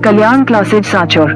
कल्याण classes Sanchore.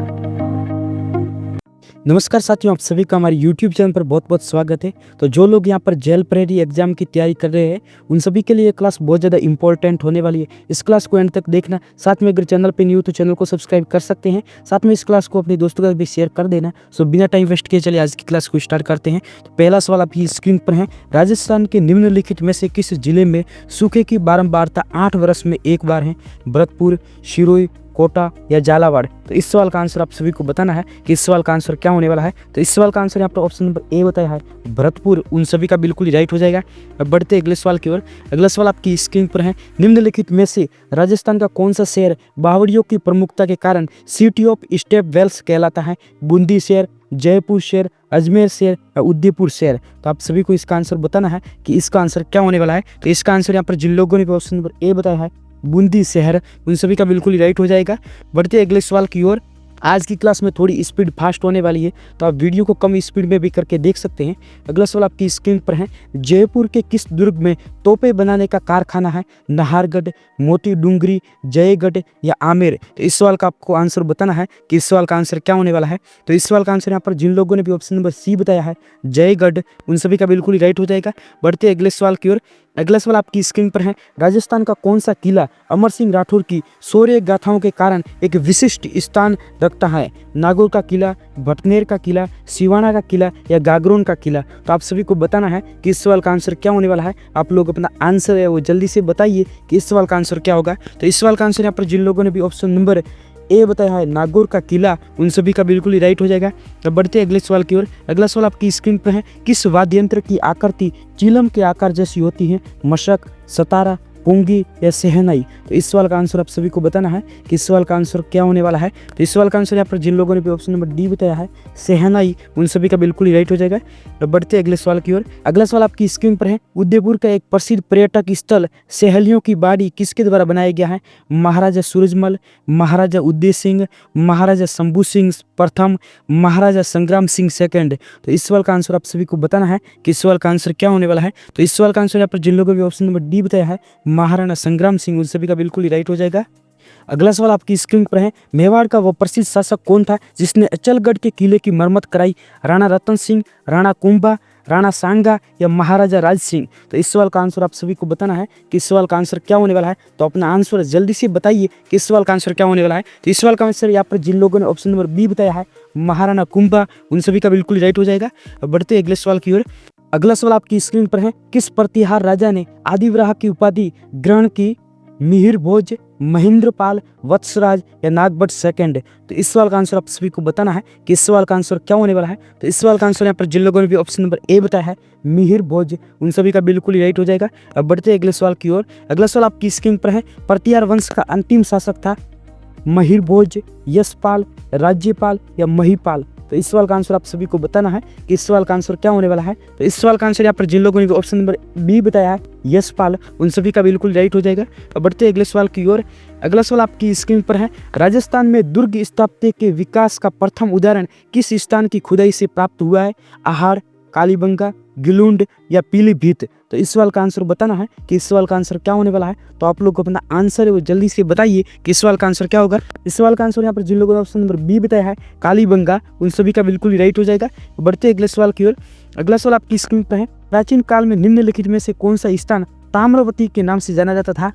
नमस्कार साथियों, आप सभी का हमारे YouTube चैनल पर बहुत बहुत स्वागत है। तो जो लोग यहाँ पर जेल प्रेरी एग्जाम की तैयारी कर रहे हैं उन सभी के लिए ये क्लास बहुत ज़्यादा इंपॉर्टेंट होने वाली है। इस क्लास को एंड तक देखना। साथ में अगर चैनल पे न्यू तो चैनल को सब्सक्राइब कर सकते हैं। साथ में इस क्लास को अपने दोस्तों के साथ भी शेयर कर देना। सो बिना टाइम वेस्ट किए चलिए आज की क्लास को स्टार्ट करते हैं। तो पहला सवाल आपकी स्क्रीन पर है, राजस्थान के निम्नलिखित में से किस जिले में सूखे की बारंबारता 8 वर्ष में एक बार है? भरतपुर, सिरोही, कोटा या झालावाड़? तो इस सवाल का आंसर आप सभी को बताना है कि इस सवाल का आंसर क्या होने वाला है। तो इस सवाल का आंसर यहाँ पर ऑप्शन नंबर ए बताया है, भरतपुर। उन सभी का बिल्कुल राइट हो जाएगा। अब बढ़ते हैं अगले सवाल की ओर। अगला सवाल आपकी स्क्रीन पर है, निम्नलिखित में से राजस्थान का कौन सा शहर बावड़ियों की प्रमुखता के कारण सिटी ऑफ स्टेप वेल्स कहलाता है? बूंदी शहर, जयपुर शहर, अजमेर शहर या उदयपुर शहर? तो आप सभी को इसका आंसर बताना है कि इसका आंसर क्या होने वाला है। तो इसका आंसर यहाँ पर जिन लोगों ने भी ऑप्शन नंबर ए बताया है, बूंदी शहर, उन सभी का बिल्कुल ही राइट हो जाएगा। बढ़ते अगले सवाल की ओर। आज की क्लास में थोड़ी स्पीड फास्ट होने वाली है तो आप वीडियो को कम स्पीड में भी करके देख सकते हैं। अगला सवाल आपकी स्क्रीन पर है, जयपुर के किस दुर्ग में तोपे बनाने का कारखाना है? नाहरगढ़, मोती डूंगरी, जयगढ़ या आमेर? तो इस सवाल का आपको आंसर बताना है कि इस सवाल का आंसर क्या होने वाला है। तो इस सवाल का आंसर यहाँ पर जिन लोगों ने भी ऑप्शन नंबर सी बताया है, जयगढ़, उन सभी का बिल्कुल ही राइट हो जाएगा। बढ़ते अगले सवाल की ओर। अगला सवाल आपकी स्क्रीन पर है, राजस्थान का कौन सा किला अमर सिंह राठौर की शौर्य गाथाओं के कारण एक विशिष्ट स्थान रखता है? नागौर का किला, भटनेर का किला, सिवाना का किला या गागरोन का किला? तो आप सभी को बताना है कि इस सवाल का आंसर क्या होने वाला है। आप लोग अपना आंसर है वो जल्दी से बताइए कि इस सवाल का आंसर क्या होगा। तो इस सवाल का आंसर यहाँ पर जिन लोगों ने भी ऑप्शन नंबर ए बताया है, नागौर का किला, उन सभी का बिल्कुल ही राइट हो जाएगा। तो बढ़ते अगले सवाल की ओर। अगला सवाल आपकी स्क्रीन पर है, किस वाद्य यंत्र की आकृति चिलम के आकार जैसी होती है? मशक, सतारा, पुंगी या सहनाई? तो इस सवाल का आंसर आप सभी को बताना है कि इस सवाल का आंसर क्या होने वाला है। तो इस सवाल का आंसर यहाँ पर जिन लोगों ने भी ऑप्शन नंबर डी बताया है, सहनाई, उन सभी का बिल्कुल ही राइट हो जाएगा। तो बढ़ते अगले सवाल की ओर। अगला सवाल आपकी स्क्रीन पर है, उदयपुर का एक प्रसिद्ध पर्यटक स्थल सहेलियों की बाड़ी किसके द्वारा बनाया गया है? महाराजा सूरजमल, महाराजा उदय सिंह, महाराजा शंभू सिंह प्रथम, महाराजा संग्राम सिंह सेकंड? तो इस सवाल का आंसर आप सभी को बताना है कि इस सवाल का आंसर क्या होने वाला है। तो इस सवाल का आंसर यहाँ पर जिन लोगों ने भी ऑप्शन नंबर डी बताया है, महाराणा संग्राम सिंह, उन सभी का बिल्कुल ही राइट हो जाएगा। अगला सवाल आपकी स्क्रीन पर है, मेवाड़ का वो प्रसिद्ध शासक कौन था जिसने अचलगढ़ के किले की मरम्मत कराई? राणा रतन सिंह, राणा कुंभा, राणा सांगा या महाराजा राज सिंह? तो इस सवाल का आंसर आप सभी को बताना है कि इस सवाल का आंसर क्या होने वाला है। तो अपना आंसर जल्दी से बताइए कि इस सवाल का आंसर क्या होने वाला है। तो इस सवाल का आंसर यहाँ पर जिन लोगों ने ऑप्शन नंबर बी बताया है, महाराणा कुंभा, उन सभी का बिल्कुल राइट हो जाएगा। बढ़ते अगले सवाल की ओर। अगला सवाल आपकी स्क्रीन पर है, किस प्रतिहार राजा ने आदिवराह की उपाधि ग्रहण की? मिहिर भोज, महेंद्रपाल, वत्सराज या नागभट्ट सेकंड? तो इस सवाल का आंसर आप सभी को बताना है कि इस सवाल का आंसर क्या होने वाला है। तो इस सवाल का आंसर यहाँ पर जिन लोगों ने भी ऑप्शन नंबर ए बताया है, मिहिर भोज, उन सभी का बिल्कुल ही राइट हो जाएगा। अब बढ़ते अगले सवाल की ओर। अगला सवाल आपकी स्क्रीन पर है, प्रतिहार वंश का अंतिम शासक था? महिर भोज, यशपाल, राज्यपाल या महिपाल? तो इस सवाल का आंसर आप सभी को बताना है कि इस सवाल का आंसर क्या होने वाला है। तो इस सवाल का आंसर यहाँ पर जिन लोगों ने भी ऑप्शन नंबर बी बताया है, यशपाल, उन सभी का बिल्कुल राइट हो जाएगा। अब बढ़ते अगले सवाल की ओर। अगला सवाल आपकी स्क्रीन पर है, राजस्थान में दुर्ग स्थापत्य के विकास का प्रथम उदाहरण किस स्थान की खुदाई से प्राप्त हुआ है? आहार, कालीबंगा, गिलुंड या पीलीभीत? तो इस सवाल का आंसर बताना है कि इस सवाल का आंसर क्या होने वाला है। तो आप लोग अपना आंसर है वो जल्दी से बताइए कि इस सवाल का आंसर क्या होगा। इस सवाल का आंसर यहाँ पर जिन लोगों ने ऑप्शन नंबर बी बताया है, कालीबंगा, उन सभी का बिल्कुल ही राइट हो जाएगा। बढ़ते अगले सवाल की ओर। अगला सवाल आपकी स्क्रीन पर है, प्राचीन काल में निम्नलिखित में से कौन सा स्थान ताम्रवती के नाम से जाना जाता था?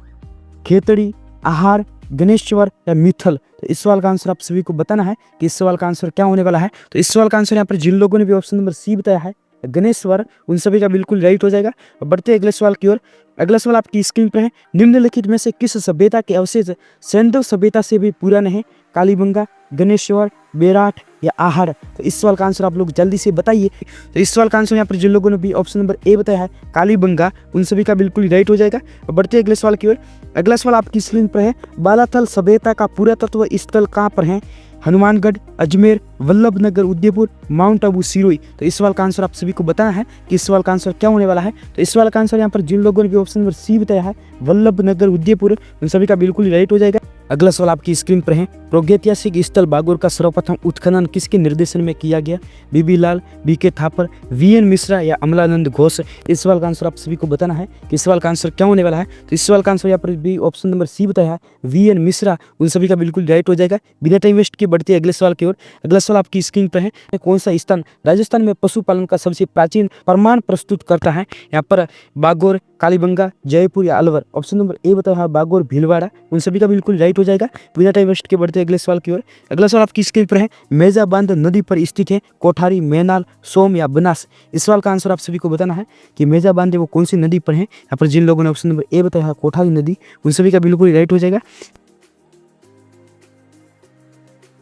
खेतड़ी, आहार, गणेश्वर या मिथल? तो इस सवाल का आंसर आप सभी को बताना है कि इस सवाल का आंसर क्या होने वाला है। तो इस सवाल का आंसर यहाँ पर जिन लोगों ने भी ऑप्शन नंबर सी बताया है, गणेश्वर, उन सभी का बिल्कुल राइट हो जाएगा। बढ़ते अगले सवाल की ओर। अगला सवाल आपकी स्क्रीन पर है, निम्नलिखित में से किस सभ्यता के अवशेष सैंधव सभ्यता से भी पुराने हैं? कालीबंगा, गणेश्वर, बेराठ या आहार? तो इस सवाल का आंसर आप लोग जल्दी से बताइए। तो इस सवाल का आंसर यहाँ पर जिन लोगों ने भी ऑप्शन नंबर ए बताया है, कालीबंगा, उन सभी का बिल्कुल राइट हो जाएगा। बढ़ते अगले सवाल की ओर। अगला सवाल आपकी स्क्रीन पर है, बालाथल सभ्यता का पुरातत्व स्थल कहाँ पर है? हनुमानगढ़, अजमेर, वल्लभनगर, उदयपुर, माउंट आबू, सिरोही? तो इस सवाल का आंसर आप सभी को बताना है कि इस सवाल का आंसर क्या होने वाला है। तो इस सवाल का आंसर यहाँ पर जिन लोगों ने भी ऑप्शन नंबर सी बताया है, वल्लभनगर, उदयपुर, उन सभी का बिल्कुल राइट हो जाएगा। अगला सवाल आपकी स्क्रीन पर है, प्रागैतिहासिक स्थल बागौर का सर्वप्रथम उत्खनन किसके निर्देशन में किया गया? बीबी लाल, बीके थापर, वीएन मिश्रा या अमलानंद घोष? इस सवाल का आंसर आप सभी को बताना है कि इस सवाल का आंसर क्या होने वाला है। तो इस सवाल का आंसर यहाँ पर भी ऑप्शन नंबर सी बताया है, वीएन मिश्रा, उन सभी का बिल्कुल राइट हो जाएगा। बिना टाइम वेस्ट किए बढ़ते अगले सवाल की ओर। अगला सवाल आपकी स्क्रीन पर है, कौन सा स्थान राजस्थान में पशुपालन का सबसे प्राचीन प्रमाण प्रस्तुत करता है? यहाँ पर बागौर, कालीबंगा, जयपुर या अलवर? ऑप्शन नंबर ए बताया है बागौर, भीलवाड़ा, उन सभी का बिल्कुल राइट हो जाएगा। बिना टाइम वेस्ट के बढ़ते अगले सवाल की ओर। अगला सवाल आपकी स्क्रीन पर है, मेजा बांध नदी पर स्थित है, कोठारी, मैनाल, सोम या बनास? इस सवाल का आंसर आप सभी को बताना है कि मेजा बांध वो कौन सी नदी पर है। यहाँ पर जिन लोगों ने ऑप्शन नंबर ए बताया है कोठारी नदी, उन सभी का बिल्कुल राइट हो जाएगा।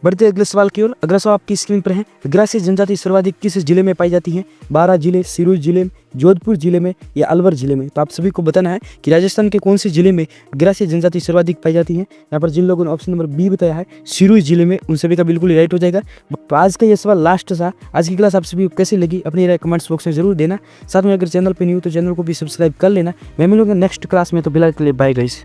बढ़ते अगले सवाल की ओर। अगला सवाल आपकी स्क्रीन पर है, ग्रासीय जनजाति सर्वाधिक किस जिले में पाई जाती है? 12 जिले, सिरोही जिले, जोधपुर जिले में या अलवर जिले में? तो आप सभी को बताना है कि राजस्थान के कौन से जिले में ग्रासीय जनजाति सर्वाधिक पाई जाती है। यहाँ पर जिन लोगों ने ऑप्शन नंबर बी बताया है सिरोही जिले में, उन सभी का बिल्कुल राइट हो जाएगा। तो आज का ये सवाल लास्ट था। आज की क्लास आप सभी को कैसी लगी अपनी राय कमेंट्स बॉक्स में जरूर देना। साथ में अगर चैनल पर न्यू तो चैनल को भी सब्सक्राइब कर लेना। मैं मिलूंगा नेक्स्ट क्लास में, तो फिलहाल के लिए बाय गाइस।